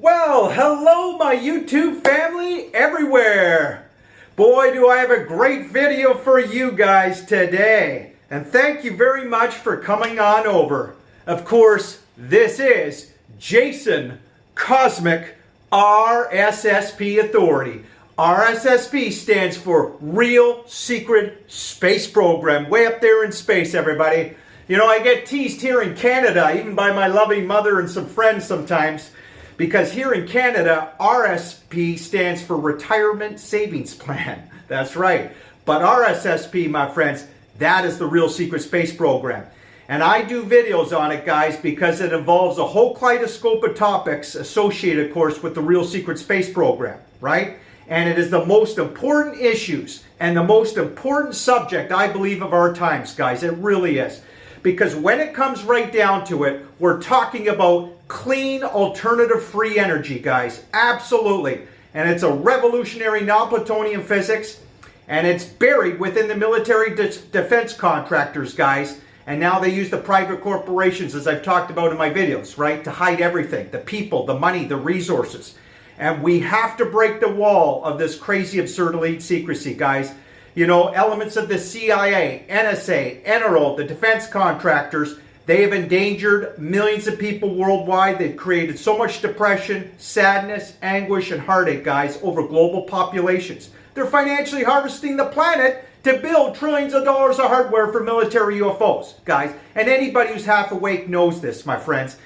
Well, hello my YouTube family everywhere. Boy, do I have a great video for you guys today. And thank you very much for coming on over. Of course, this is Jason Cosmic RSSP Authority. RSSP stands for Real Secret Space Program. Way up there in space, everybody. You know, I get teased here in Canada, even by my loving mother and some friends sometimes, because here in Canada, RSP stands for Retirement Savings Plan. That's right. But RSSP, my friends, that is the Real Secret Space Program. And I do videos on it, guys, because it involves a whole kaleidoscope of topics associated, of course, with the Real Secret Space Program, right? And it is the most important issues and the most important subject, I believe, of our times, guys. It really is. Because when it comes right down to it, we're talking about clean, alternative-free energy, guys. Absolutely. And it's a revolutionary non-plutonium physics, and it's buried within the military defense contractors, guys. And now they use the private corporations, as I've talked about in my videos, right, to hide everything. The people, the money, the resources. And we have to break the wall of this crazy, absurd elite secrecy, guys. You know, elements of the CIA, NSA, NRO, the defense contractors, they have endangered millions of people worldwide. They've created so much depression, sadness, anguish, and heartache, guys, over global populations. They're financially harvesting the planet to build trillions of dollars of hardware for military UFOs, guys. And anybody who's half awake knows this, my friends.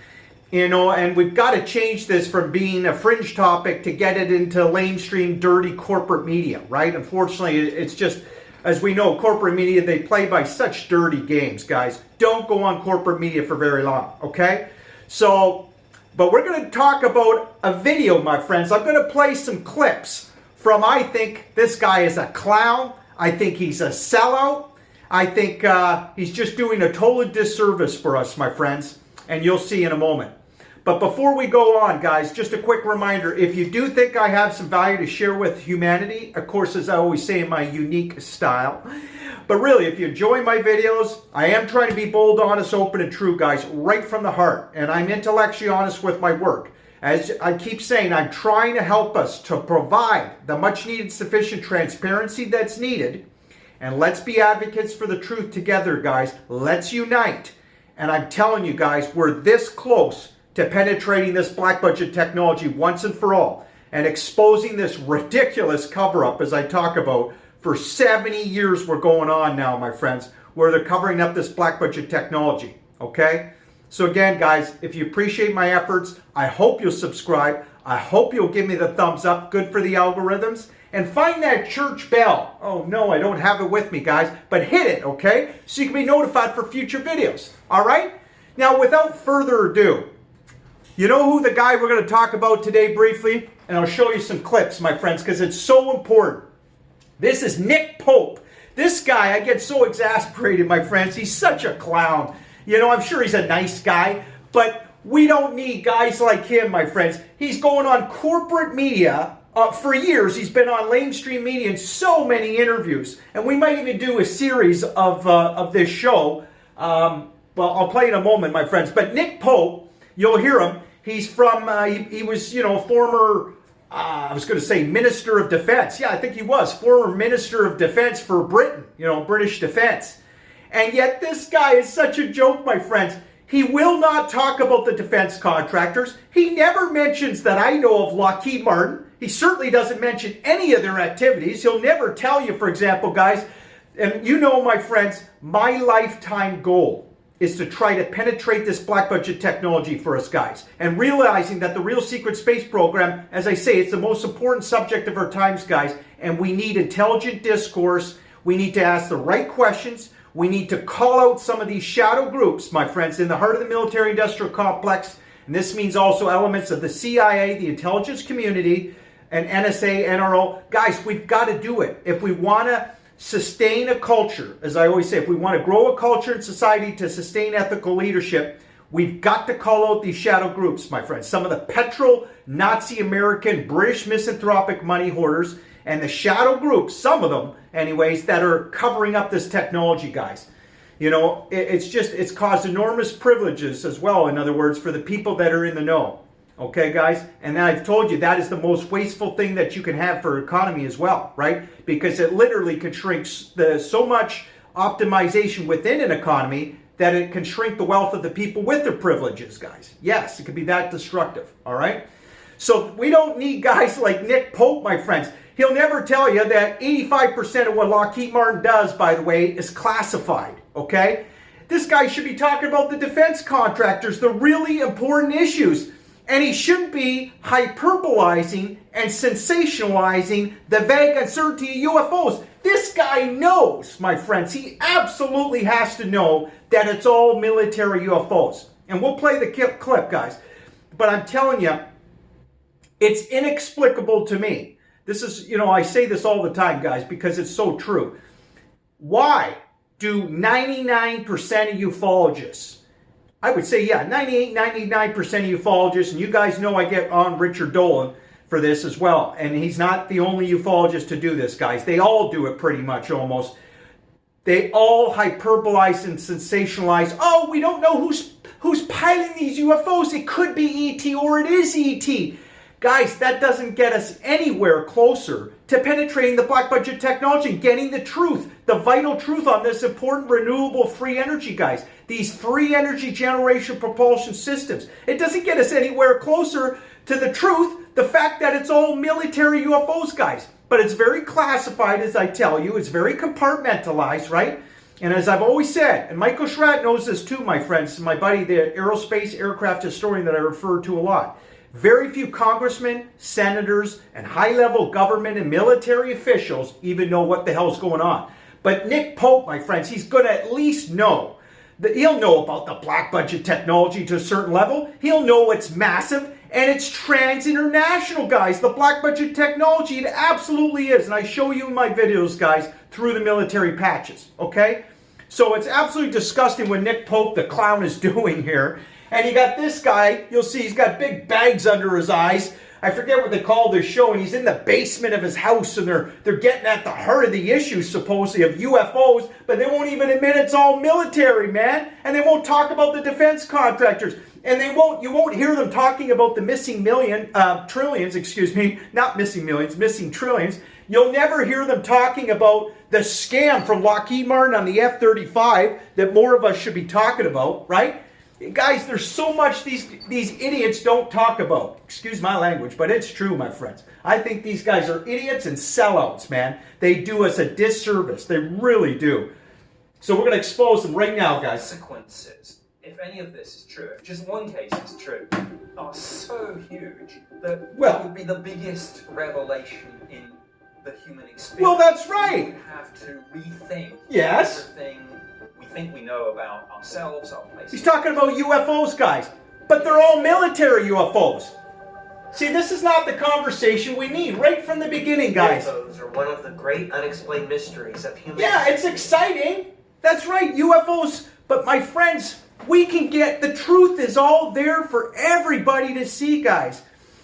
You know, and we've got to change this from being a fringe topic to get it into lamestream, dirty corporate media, right? Unfortunately, it's just, as we know, corporate media, they play by such dirty games, guys. Don't go on corporate media for very long, okay? So, but we're going to talk about a video, my friends. I'm going to play some clips from, I think this guy is a clown. I think he's a sellout. I think he's just doing a total disservice for us, my friends. And you'll see in a moment. But before we go on, guys, just a quick reminder, if you do think I have some value to share with humanity, of course, as I always say in my unique style, but really, if you enjoy my videos, I am trying to be bold, honest, open, and true, guys, right from the heart. And I'm intellectually honest with my work. As I keep saying, I'm trying to help us to provide the much-needed sufficient transparency that's needed. And let's be advocates for the truth together, guys. Let's unite. And I'm telling you, guys, we're this close to penetrating this black budget technology once and for all and exposing this ridiculous cover-up, as I talk about, for 70 years we're going on now, my friends, where they're covering up this black budget technology, okay? So again, guys, if you appreciate my efforts, I hope you'll subscribe. I hope you'll give me the thumbs up, good for the algorithms, and find that church bell. Oh no, I don't have it with me, guys, but hit it, okay? So you can be notified for future videos, all right? Now, without further ado, you know who the guy we're going to talk about today briefly? And I'll show you some clips, my friends, because it's so important. This is Nick Pope. This guy, I get so exasperated, my friends. He's such a clown. You know, I'm sure he's a nice guy, but we don't need guys like him, my friends. He's going on corporate media. For years, he's been on lamestream media in so many interviews. And we might even do a series of this show. Well, I'll play in a moment, my friends. But Nick Pope, you'll hear him. He's from, he was, you know, former, I was going to say Minister of Defense. Yeah, I think he was. Former Minister of Defense for Britain, you know, British Defense. And yet this guy is such a joke, my friends. He will not talk about the defense contractors. He never mentions that I know of Lockheed Martin. He certainly doesn't mention any of their activities. He'll never tell you, for example, guys, and you know, my friends, my lifetime goal is to try to penetrate this black budget technology for us, guys. And realizing that the Real Secret Space Program, as I say, it's the most important subject of our times, guys. And we need intelligent discourse. We need to ask the right questions. We need to call out some of these shadow groups, my friends, in the heart of the military-industrial complex. And this means also elements of the CIA, the intelligence community, and NSA, NRO. Guys, we've got to do it. If we want to sustain a culture, as I always say, if we want to grow a culture in society to sustain ethical leadership, we've got to call out these shadow groups, my friends. Some of the petrol, Nazi American, British misanthropic money hoarders, and the shadow groups, some of them anyways, that are covering up this technology, guys. You know, it's caused enormous privileges as well, in other words, for the people that are in the know. Okay, guys? And I've told you that is the most wasteful thing that you can have for economy as well, right? Because it literally could shrink so much optimization within an economy that it can shrink the wealth of the people with their privileges, guys. Yes, it could be that destructive, all right? So we don't need guys like Nick Pope, my friends. He'll never tell you that 85% of what Lockheed Martin does, by the way, is classified, okay? This guy should be talking about the defense contractors, the really important issues. And he shouldn't be hyperbolizing and sensationalizing the vague uncertainty of UFOs. This guy knows, my friends, he absolutely has to know that it's all military UFOs. And we'll play the clip, guys. But I'm telling you, it's inexplicable to me. This is, you know, I say this all the time, guys, because it's so true. Why do 99% of ufologists, I would say, yeah, 98, 99% of ufologists, and you guys know I get on Richard Dolan for this as well. And he's not the only ufologist to do this, guys. They all do it pretty much almost. They all hyperbolize and sensationalize. Oh, we don't know who's piloting these UFOs. It could be ET or it is ET. Guys, that doesn't get us anywhere closer to penetrating the black budget technology, getting the truth, the vital truth on this important renewable free energy, guys. These free energy generation propulsion systems. It doesn't get us anywhere closer to the truth, the fact that it's all military UFOs, guys. But it's very classified, as I tell you. It's very compartmentalized, right? And as I've always said, and Michael Schratt knows this too, my friends, my buddy, the aerospace aircraft historian that I refer to a lot. Very few congressmen, senators, and high-level government and military officials even know what the hell's going on. But Nick Pope, my friends, he's going to at least know. He'll know about the black budget technology to a certain level. He'll know it's massive, and it's trans-international, guys. The black budget technology, it absolutely is. And I show you in my videos, guys, through the military patches, okay? So it's absolutely disgusting what Nick Pope, the clown, is doing here. And you got this guy, you'll see he's got big bags under his eyes. I forget what they call this show, and he's in the basement of his house, and they're getting at the heart of the issue, supposedly, of UFOs, but they won't even admit it's all military, man. And they won't talk about the defense contractors. And you won't hear them talking about the missing trillions, excuse me, not missing millions, missing trillions. You'll never hear them talking about the scam from Lockheed Martin on the F-35 that more of us should be talking about, right? Guys, there's so much these idiots don't talk about. Excuse my language, but it's true, my friends. I think these guys are idiots and sellouts, man. They do us a disservice. They really do. So we're going to expose them right now, guys. Consequences, if any of this is true, if just one case is true, are so huge that it would be the biggest revelation in the human experience. Well, that's right. We have to rethink everything we think we know about ourselves, our place. He's talking about UFOs, guys. But they're all military UFOs. See, this is not the conversation we need right from the beginning, guys. UFOs are one of the great unexplained mysteries of human Yeah, it's exciting. That's right, UFOs. But my friends, we can get, the truth is all there for everybody to see, guys.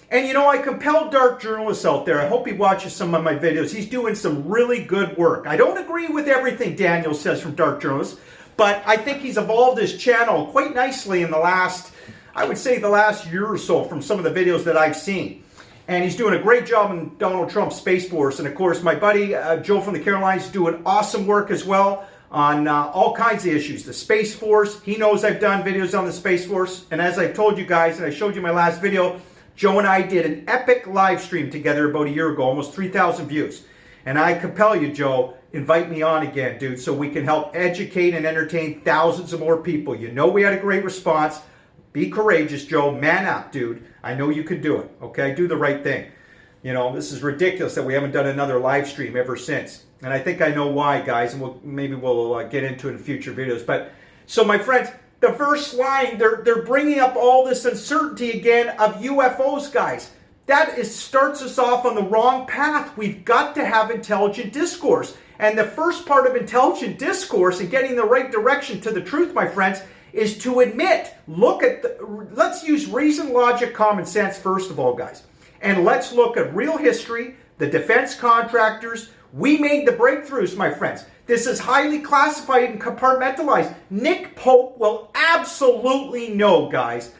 And you know, I compel dark journalists out there. I hope he watches some of my videos. He's doing some really good work. I don't agree with everything Daniel says from Dark Journalists, but I think he's evolved his channel quite nicely in the last, I would say the last year or so from some of the videos that I've seen. And he's doing a great job in Donald Trump's Space Force. And of course, my buddy Joe from the Carolinas is doing awesome work as well on all kinds of issues. The Space Force, he knows I've done videos on the Space Force. And as I've told you guys, and I showed you my last video, Joe and I did an epic live stream together about a year ago, almost 3,000 views. And I compel you, Joe, invite me on again, dude, so we can help educate and entertain thousands of more people. You know we had a great response. Be courageous, Joe. Man up, dude. I know you can do it, okay? Do the right thing. You know, this is ridiculous that we haven't done another live stream ever since. And I think I know why, guys, and maybe we'll get into it in future videos. But, so my friends, the first line, they're bringing up all this uncertainty again of UFOs, guys. That starts us off on the wrong path. We've got to have intelligent discourse. And the first part of intelligent discourse and getting the right direction to the truth, my friends, is to admit, let's use reason, logic, common sense first of all, guys. And let's look at real history, the defense contractors. We made the breakthroughs, my friends. This is highly classified and compartmentalized. Nick Pope will absolutely know, guys.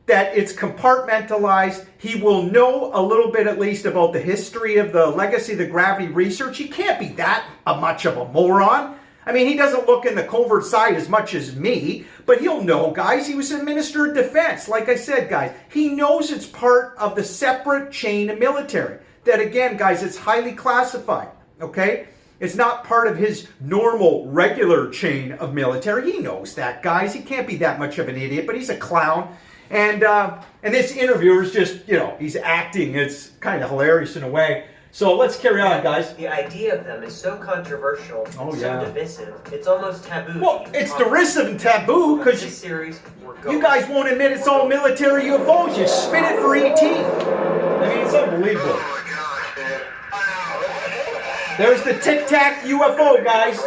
that it's compartmentalized. He will know a little bit at least about the history of the legacy of the gravity research. He can't be that much of a moron. I mean, he doesn't look in the covert side as much as me, but he'll know, guys. He was a Minister of Defense. Like I said, guys, he knows it's part of the separate chain of military. That, again, guys, it's highly classified, okay? It's not part of his normal, regular chain of military. He knows that, guys. He can't be that much of an idiot, but he's a clown. And this interviewer is just, you know, he's acting. It's kind of hilarious in a way. So let's carry on, guys. The idea of them is so controversial, so divisive, it's almost taboo. Well, it's derisive and taboo because you guys won't admit it's all military UFOs. You spin it for ET. I mean, it's unbelievable. There's the Tic Tac UFO, guys.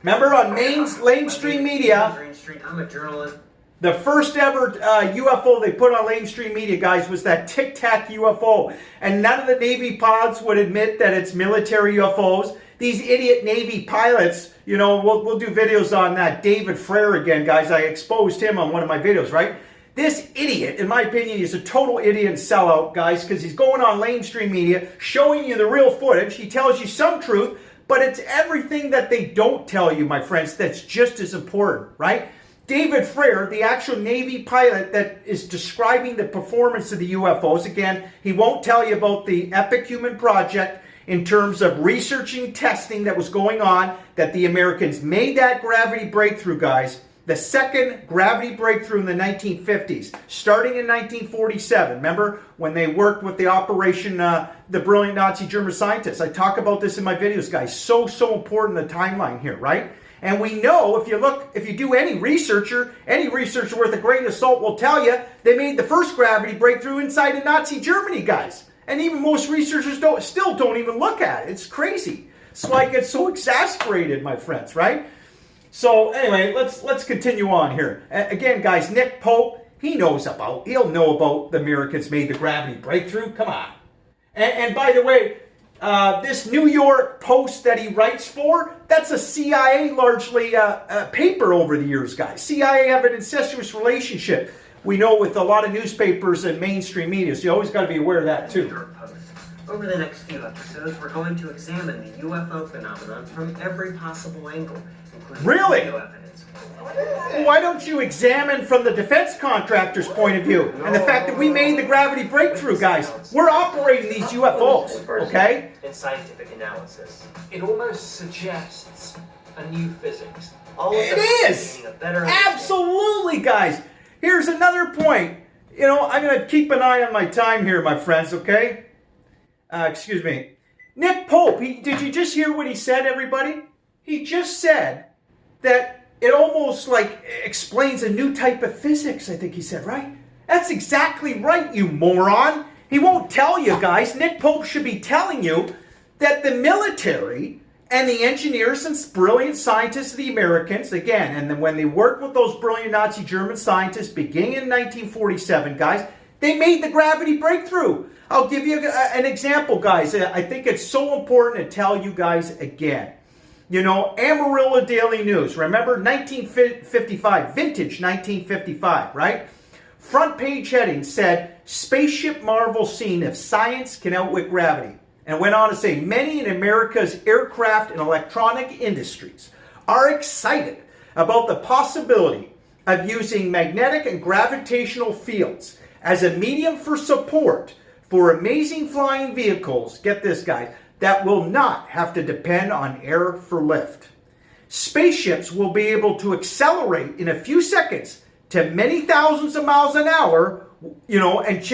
Remember on mainstream media? I'm a journalist. The first ever UFO they put on mainstream media, guys, was that Tic Tac UFO. And none of the Navy pilots would admit that it's military UFOs. These idiot Navy pilots, you know, we'll do videos on that. David Frere again, guys. I exposed him on one of my videos, right? This idiot, in my opinion, is a total idiot and sellout, guys, because he's going on mainstream media, showing you the real footage. He tells you some truth, but it's everything that they don't tell you, my friends, that's just as important, right? David Frere, the actual Navy pilot that is describing the performance of the UFOs, again, he won't tell you about the Epic Human Project in terms of researching, testing that was going on, that the Americans made that gravity breakthrough, guys. The second gravity breakthrough in the 1950s, starting in 1947. Remember when they worked with the operation, the brilliant Nazi German scientists? I talk about this in my videos, guys. So important, the timeline here, right? And we know, if you do any researcher worth a grain of salt will tell you, they made the first gravity breakthrough inside of Nazi Germany, guys. And even most researchers still don't even look at it. It's crazy. That's why I get so exasperated, my friends, right? So anyway, let's continue on here. Again, guys, Nick Pope, he'll know about the Americans made the gravity breakthrough. Come on. And by the way, this New York Post that he writes for, that's a CIA largely paper over the years, guys. CIA have an incestuous relationship, we know, with a lot of newspapers and mainstream media, so you always got to be aware of that too. Over the next few episodes, we're going to examine the UFO phenomenon from every possible angle, including video evidence. Well, why don't you examine from the defense contractor's point of view and the fact that we made the gravity breakthrough, guys? We're operating these UFOs, okay? In scientific analysis. It almost suggests a new physics. It is! Absolutely, guys. Here's another point. You know, I'm going to keep an eye on my time here, my friends, okay? Excuse me. Nick Pope, did you just hear what he said, everybody? He just said that it almost like explains a new type of physics, I think he said, right? That's exactly right, you moron. He won't tell you, guys. Nick Pope should be telling you that the military and the engineers and brilliant scientists of the Americans, again, and then when they worked with those brilliant Nazi German scientists beginning in 1947, guys, they made the gravity breakthrough. I'll give you an example, guys. I think it's so important to tell you guys again. You know, Amarillo Daily News. Remember 1955, vintage 1955, right? Front page heading said, "Spaceship marvel seen if science can outwit gravity." And went on to say, many in America's aircraft and electronic industries are excited about the possibility of using magnetic and gravitational fields as a medium for support for amazing flying vehicles, get this, guys, that will not have to depend on air for lift. Spaceships will be able to accelerate in a few seconds to many thousands of miles an hour, you know, and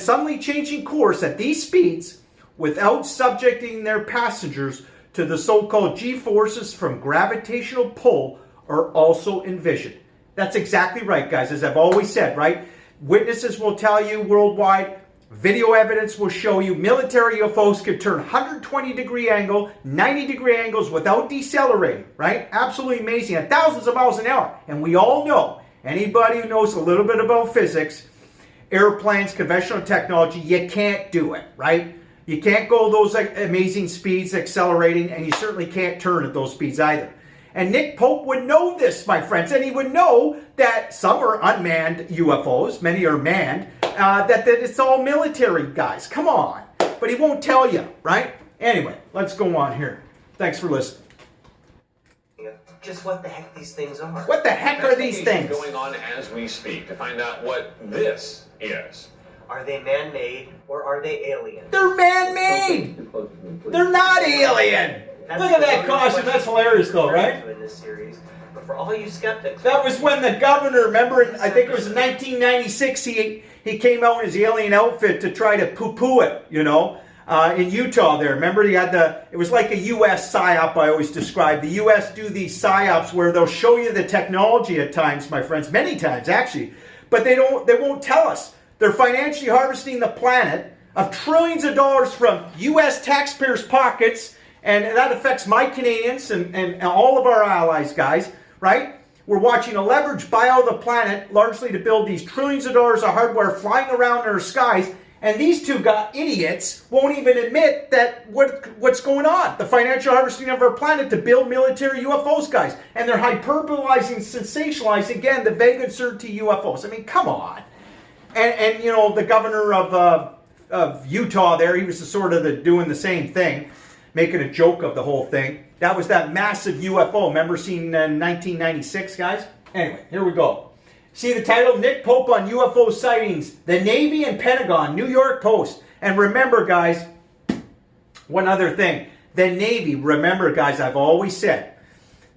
suddenly changing course at these speeds without subjecting their passengers to the so-called G-forces from gravitational pull are also envisioned. That's exactly right, guys, as I've always said, right? Witnesses will tell you worldwide, video evidence will show you military UFOs could turn 120-degree angle, 90-degree angles without decelerating, right? Absolutely amazing at thousands of miles an hour. And we all know, anybody who knows a little bit about physics, airplanes, conventional technology, you can't do it, right? You can't go those amazing speeds accelerating, and you certainly can't turn at those speeds either. And Nick Pope would know this, my friends, and he would know that some are unmanned UFOs, many are manned, that it's all military guys. Come on. But he won't tell you, right? Anyway, let's go on here. Thanks for listening. Just what the heck these things are. What the heck are these things? Going on as we speak to find out what this is. Are they man-made or are they alien? They're man-made. They're not alien. Look at that costume. That's hilarious, though, right? In this series, but for all you skeptics, that was when the governor, remember, I think it was in 1996, he came out in his alien outfit to try to poo-poo it, you know. In Utah there, remember he had it was like a USPSYOP I always describe. The US do these PSYOPs where they'll show you the technology at times, my friends, many times actually, but they won't tell us. They're financially harvesting the planet of trillions of dollars from US taxpayers' pockets, and that affects my Canadians and all of our allies, guys, right? We're watching a leverage buy out of the planet largely to build these trillions of dollars of hardware flying around in our skies. And these two idiots won't even admit that what's going on. The financial harvesting of our planet to build military UFOs, guys. And they're hyperbolizing, sensationalizing, again, the vague uncertainty UFOs. I mean, come on. And you know, the governor of Utah there, he was sort of doing the same thing, making a joke of the whole thing. That was that massive UFO. Remember seeing in 1996, guys? Anyway, here we go. See the title, Nick Pope on UFO sightings, the Navy and Pentagon, New York Post. And remember, guys, one other thing. The Navy, remember, guys, I've always said,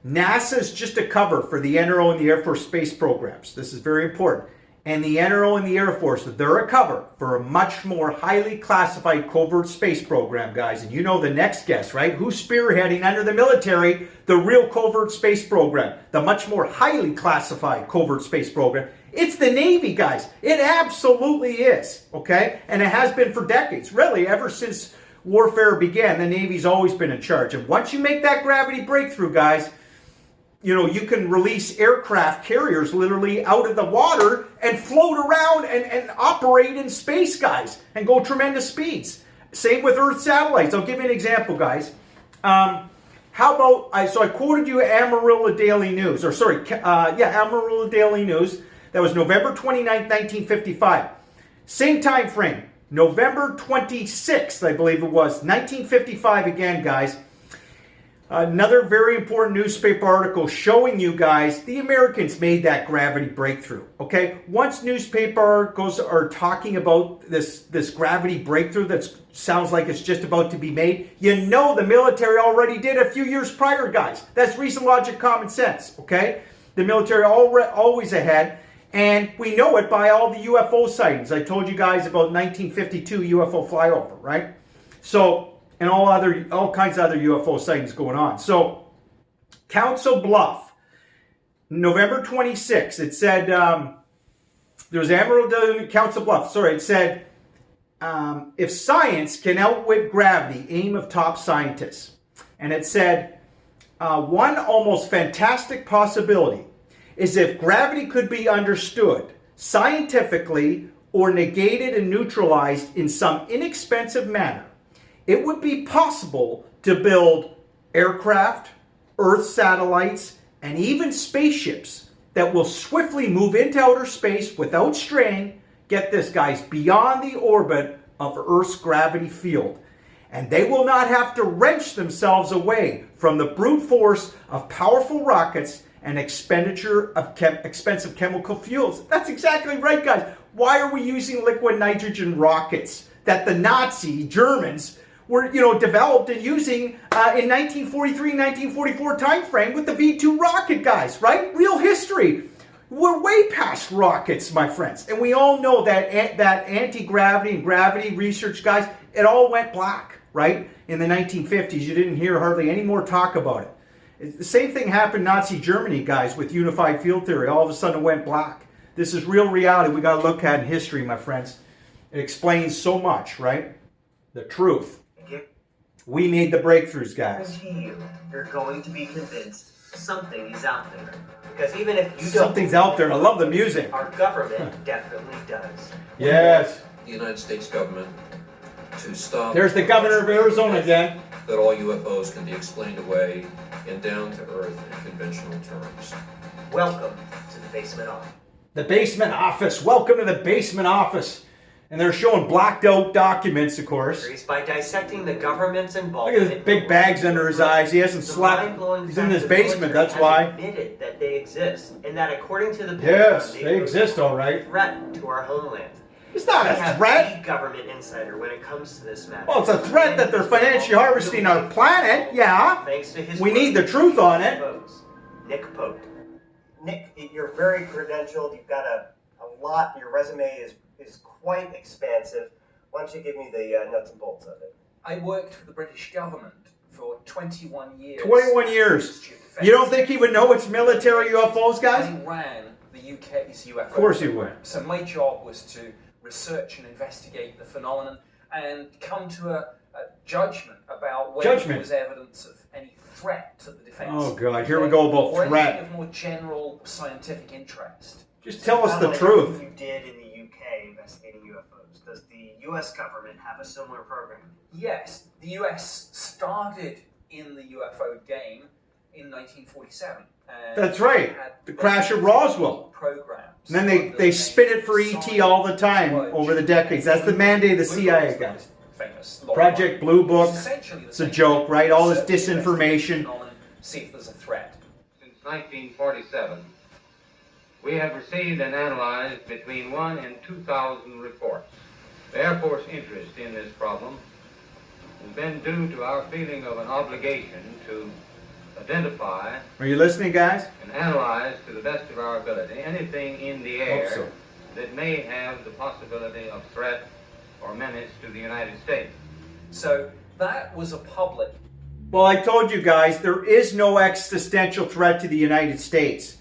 NASA's just a cover for the NRO and the Air Force space programs. This is very important. And the NRO and the Air Force, they're a cover for a much more highly classified covert space program, guys. And you know the next guess, right? Who's spearheading under the military the real covert space program? The much more highly classified covert space program. It's the Navy, guys. It absolutely is, okay? And it has been for decades. Really, ever since warfare began, the Navy's always been in charge. And once you make that gravity breakthrough, guys, you know, you can release aircraft carriers literally out of the water and float around and operate in space, guys, and go tremendous speeds. Same with Earth satellites. I'll give you an example, guys. How about, so I quoted you Amarillo Daily News, or sorry, Amarillo Daily News. That was November 29th, 1955. Same time frame, November 26th, I believe it was, 1955 again, guys. Another very important newspaper article showing you guys the Americans made that gravity breakthrough, okay? Once newspaper articles are talking about this gravity breakthrough that sounds like it's just about to be made, you know the military already did a few years prior, guys. That's reason, logic, common sense, okay? The military always ahead, and we know it by all the UFO sightings. I told you guys about 1952 UFO flyover, right? So, and all kinds of other UFO sightings going on. So, Council Bluff, November 26th, it said, there was Amarillo Council Bluff, sorry, it said, if science can outwit gravity, aim of top scientists. And it said, one almost fantastic possibility is if gravity could be understood scientifically or negated and neutralized in some inexpensive manner, it would be possible to build aircraft, Earth satellites, and even spaceships that will swiftly move into outer space without strain, get this guys, beyond the orbit of Earth's gravity field. And they will not have to wrench themselves away from the brute force of powerful rockets and expenditure of expensive chemical fuels. That's exactly right, guys. Why are we using liquid nitrogen rockets that the Nazi Germans were, you know, developed and using in 1943, 1944 time frame with the V-2 rocket, guys, right? Real history. We're way past rockets, my friends. And we all know that anti-gravity and gravity research, guys, it all went black, right? In the 1950s, you didn't hear hardly any more talk about it. The same thing happened in Nazi Germany, guys, with unified field theory. All of a sudden it went black. This is real reality we got to look at in history, my friends. It explains so much, right? The truth. We made the breakthroughs, guys. You're going to be convinced something is out there. Because even if you don't... Something's out there. I love the music. Our government definitely does. Yes. The United States government to stop... There's the governor of Arizona again. that all UFOs can be explained away in down-to-earth and conventional terms. Welcome to the basement office. The basement office. Welcome to the basement office. And they're showing blacked out documents, of course. By dissecting the government's Look involvement. at his big bags under his eyes. He hasn't slept. He's in his basement, that's why. Admitted that they exist, and that according to the Yes, they exist, all right. Threat to our homeland. It's not a threat. Government insider when it comes to this matter. Well, it's a threat that they're financially harvesting our planet. Yeah. Thanks to his we need the truth on it. Nick Pope. Nick, you're very credentialed. You've got a lot. Your resume is quite expansive. Why don't you give me the nuts and bolts of it? I worked for the British government for 21 years. 21 years. You don't think he would know it's military UFOs, guys? I ran the UK's UFO Of course he program. would. So my job was to research and investigate the phenomenon and come to a judgment about whether there was evidence of any threat to the defence. Oh God, here we go about or threat. anything of more general scientific interest. Just tell us the truth. You did in the UK investigating UFOs. Does the US government have a similar program? Yes, the US started in the UFO game in 1947. That's right. The crash of Roswell. Programs. And then they spit it for ET all the time over the decades. That's the mandate of the CIA, guys. Project Blue Book. It's a joke, right? All this disinformation. See if there's a threat. Since 1947, we have received and analyzed between 1 and 2,000 reports. The Air Force interest in this problem has been due to our feeling of an obligation to identify. Are you listening, guys? And analyze to the best of our ability anything in the air that may have the possibility of threat or menace to the United States. So that was a public. Well, I told you guys, there is no existential threat to the United States.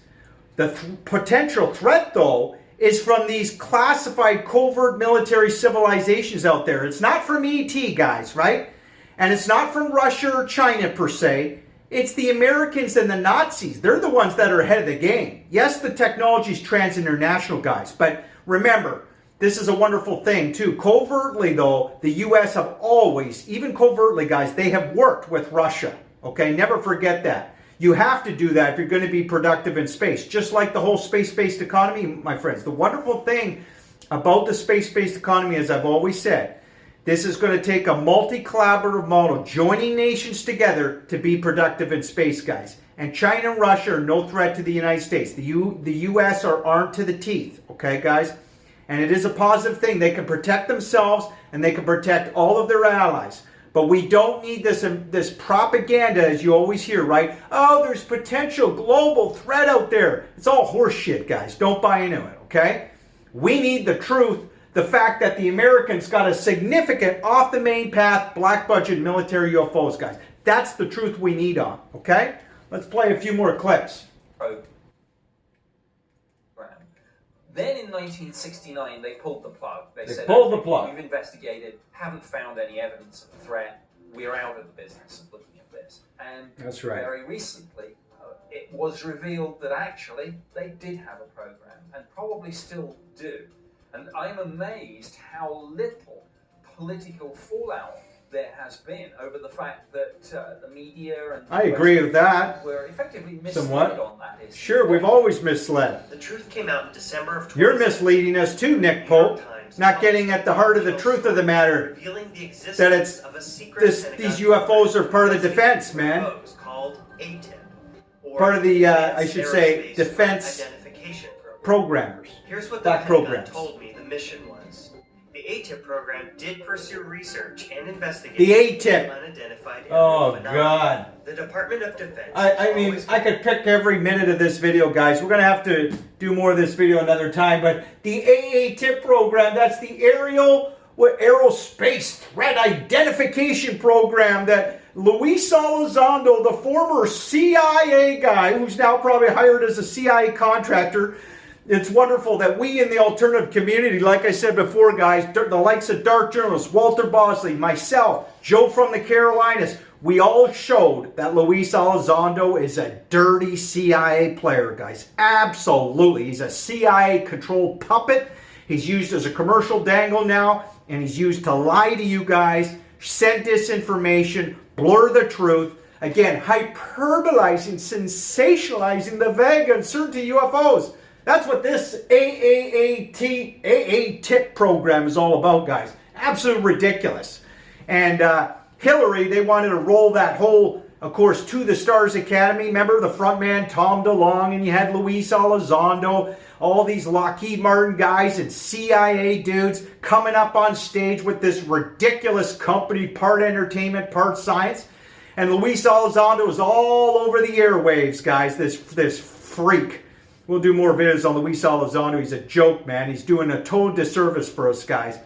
The potential threat, though, is from these classified covert military civilizations out there. It's not from ET, guys, right? And it's not from Russia or China, per se. It's the Americans and the Nazis. They're the ones that are ahead of the game. Yes, the technology is trans-international, guys. But remember, this is a wonderful thing, too. Covertly, though, the U.S. have always, even covertly, guys, they have worked with Russia. Okay? Never forget that. You have to do that if you're going to be productive in space. Just like the whole space-based economy, my friends. The wonderful thing about the space-based economy, as I've always said, this is going to take a multi-collaborative model, joining nations together to be productive in space, guys. And China and Russia are no threat to the United States. The U.S. are armed to the teeth, okay, guys? And it is a positive thing. They can protect themselves and they can protect all of their allies. But we don't need this propaganda, as you always hear, right? Oh, there's potential global threat out there. It's all horse shit, guys. Don't buy into it, okay? We need the truth. The fact that the Americans got a significant off the main path black budget military UFOs, guys. That's the truth we need on, okay? Let's play a few more clips. Then in 1969, they pulled the plug. They said, pulled the plug. We've investigated, haven't found any evidence of a threat. We're out of the business of looking at this. And that's right. Very recently, it was revealed that actually they did have a program and probably still do. And I'm amazed how little political fallout there has been over the fact that the media and I agree with that. were effectively misled on that issue. Sure, we've always misled. The truth came out in December of 2017. You're misleading us too, Nick Pope. Not getting at the heart of the truth of the matter. Revealing the existence that it's of a secret these UFOs are part of the defense, man. Called ATIP, part of the, I should say, defense identification programmers. Here's what the Pentagon told me the mission was. The ATIP program did pursue research and investigation the ATIP. Unidentified oh God. The Department of Defense. I mean, I could pick every minute of this video, guys. We're gonna have to do more of this video another time. But the AATIP program, that's the Aerospace Threat Identification Program that Luis Elizondo, the former CIA guy, who's now probably hired as a CIA contractor. It's wonderful that we in the alternative community, like I said before, guys, the likes of Dark Journalists, Walter Bosley, myself, Joe from the Carolinas, we all showed that Luis Elizondo is a dirty CIA player, guys. Absolutely. He's a CIA-controlled puppet. He's used as a commercial dangle now, and he's used to lie to you guys, send disinformation, blur the truth, again, hyperbolizing, sensationalizing the vague uncertainty UFOs. That's what this AA-TIP program is all about, guys. Absolutely ridiculous. And Hillary, they wanted to roll that whole, of course, To the Stars Academy. Remember the front man, Tom DeLonge, and you had Luis Elizondo, all these Lockheed Martin guys and CIA dudes coming up on stage with this ridiculous company, part entertainment, part science. And Luis Elizondo is all over the airwaves, guys, this freak. We'll do more videos on Luis Elizondo. He's a joke, man. He's doing a total disservice for us, guys.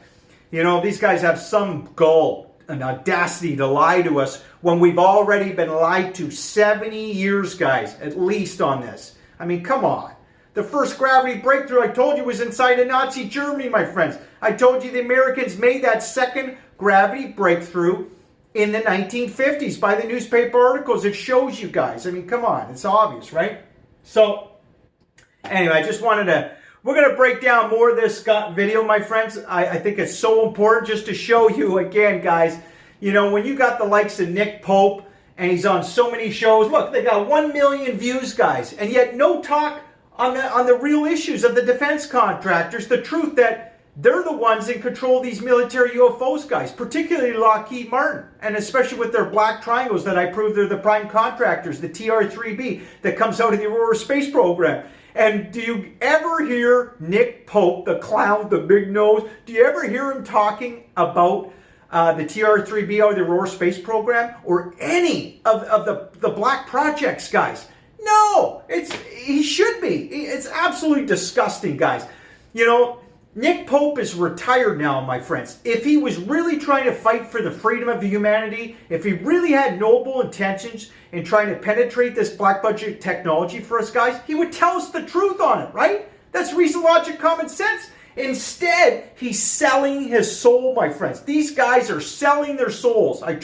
You know, these guys have some gall and audacity to lie to us when we've already been lied to 70 years, guys, at least on this. I mean, come on. The first gravity breakthrough, I told you, was inside of Nazi Germany, my friends. I told you the Americans made that second gravity breakthrough in the 1950s by the newspaper articles. It shows you guys. I mean, come on. It's obvious, right? So, anyway, I just wanted to... We're going to break down more of this video, my friends. I think it's so important just to show you, again, guys, you know, when you got the likes of Nick Pope, and he's on so many shows. Look, they got 1 million views, guys, and yet no talk on the real issues of the defense contractors, the truth that they're the ones in control of these military UFOs, guys, particularly Lockheed Martin, and especially with their black triangles that I proved they're the prime contractors, the TR-3B that comes out of the Aurora Space Program. And do you ever hear Nick Pope, the clown, the big nose, do you ever hear him talking about the TR-3B or the Aurora Space Program or any of the black projects, guys? No, he should be. It's absolutely disgusting, guys. You know, Nick Pope is retired now, my friends. If he was really trying to fight for the freedom of humanity, if he really had noble intentions in trying to penetrate this black budget technology for us guys, he would tell us the truth on it, right? That's reason, logic, common sense. Instead, he's selling his soul, my friends. These guys are selling their souls. I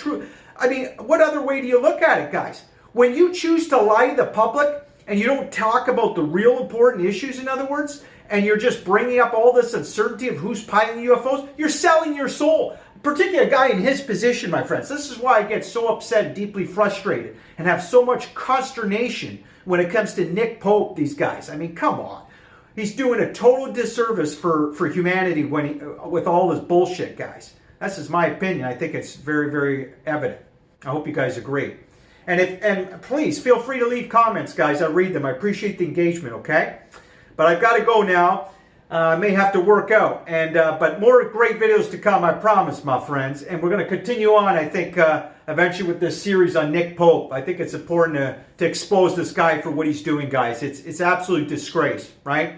mean, what other way do you look at it, guys? When you choose to lie to the public and you don't talk about the real important issues, in other words, and you're just bringing up all this uncertainty of who's piloting UFOs, you're selling your soul. Particularly a guy in his position, my friends. This is why I get so upset and deeply frustrated and have so much consternation when it comes to Nick Pope, these guys. I mean, come on. He's doing a total disservice for humanity with all this bullshit, guys. That's just my opinion. I think it's very, very evident. I hope you guys agree. And please, feel free to leave comments, guys. I read them. I appreciate the engagement, okay? But I've got to go now. I may have to work out. But more great videos to come, I promise, my friends. And we're going to continue on, I think, eventually with this series on Nick Pope. I think it's important to expose this guy for what he's doing, guys. It's absolute disgrace, right?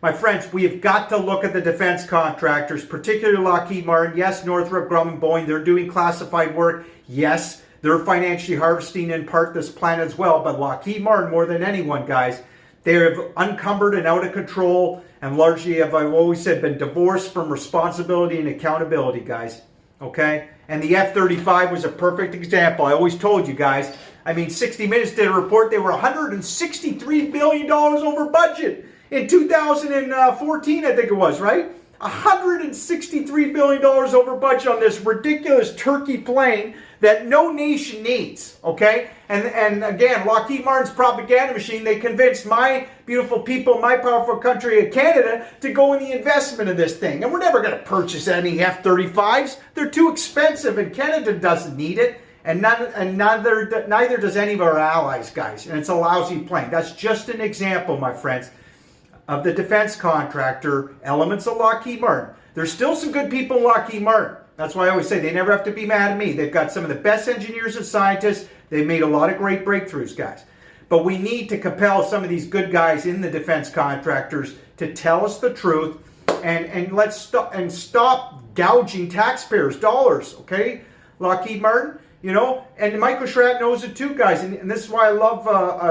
My friends, we have got to look at the defense contractors, particularly Lockheed Martin. Yes, Northrop Grumman, Boeing, they're doing classified work. Yes, they're financially harvesting in part this plan as well. But Lockheed Martin, more than anyone, guys, they have unencumbered and out of control and largely, I've always said, been divorced from responsibility and accountability, guys. Okay? And the F-35 was a perfect example. I always told you guys. I mean, 60 Minutes did a report. They were $163 billion over budget in 2014, I think it was, right? $163 billion over budget on this ridiculous turkey plane that no nation needs, okay? And again, Lockheed Martin's propaganda machine, they convinced my beautiful people, my powerful country of Canada to go in the investment of this thing. And we're never going to purchase any F-35s. They're too expensive, and Canada doesn't need it. And neither does any of our allies, guys. And it's a lousy plane. That's just an example, my friends, of the defense contractor elements of Lockheed Martin. There's still some good people in Lockheed Martin. That's why I always say they never have to be mad at me. They've got some of the best engineers and scientists. They've made a lot of great breakthroughs, guys. But we need to compel some of these good guys in the defense contractors to tell us the truth and let's stop gouging taxpayers' dollars, okay? Lockheed Martin, you know, and Michael Schratt knows it too, guys. And this is why I love,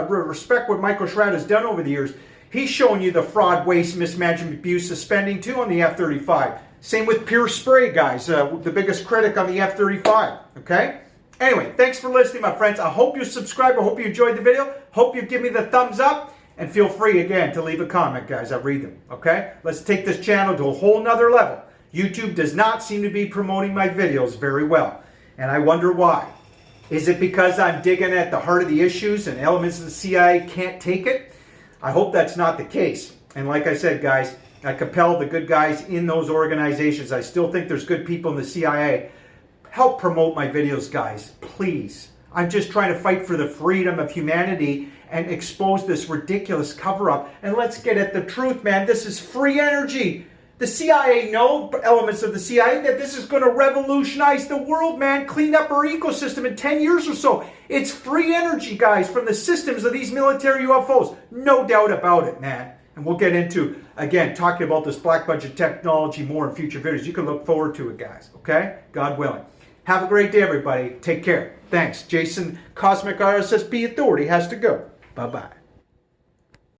respect what Michael Schratt has done over the years. He's showing you the fraud, waste, mismanagement, abuse of spending too on the F-35. Same with Pierce Spray, guys, the biggest critic on the F-35, okay? Anyway, thanks for listening, my friends. I hope you subscribe. I hope you enjoyed the video. Hope you give me the thumbs up. And feel free, again, to leave a comment, guys. I read them, okay? Let's take this channel to a whole nother level. YouTube does not seem to be promoting my videos very well. And I wonder why. Is it because I'm digging at the heart of the issues and elements of the CIA can't take it? I hope that's not the case. And like I said, guys, I compel the good guys in those organizations. I still think there's good people in the CIA. Help promote my videos, guys, please. I'm just trying to fight for the freedom of humanity and expose this ridiculous cover-up. And let's get at the truth, man. This is free energy. The CIA know, elements of the CIA, that this is going to revolutionize the world, man. Clean up our ecosystem in 10 years or so. It's free energy, guys, from the systems of these military UFOs. No doubt about it, man. And we'll get into, again, talking about this black budget technology more in future videos. You can look forward to it, guys. Okay? God willing. Have a great day, everybody. Take care. Thanks. Jason, Cosmic RSSB Authority, has to go. Bye-bye.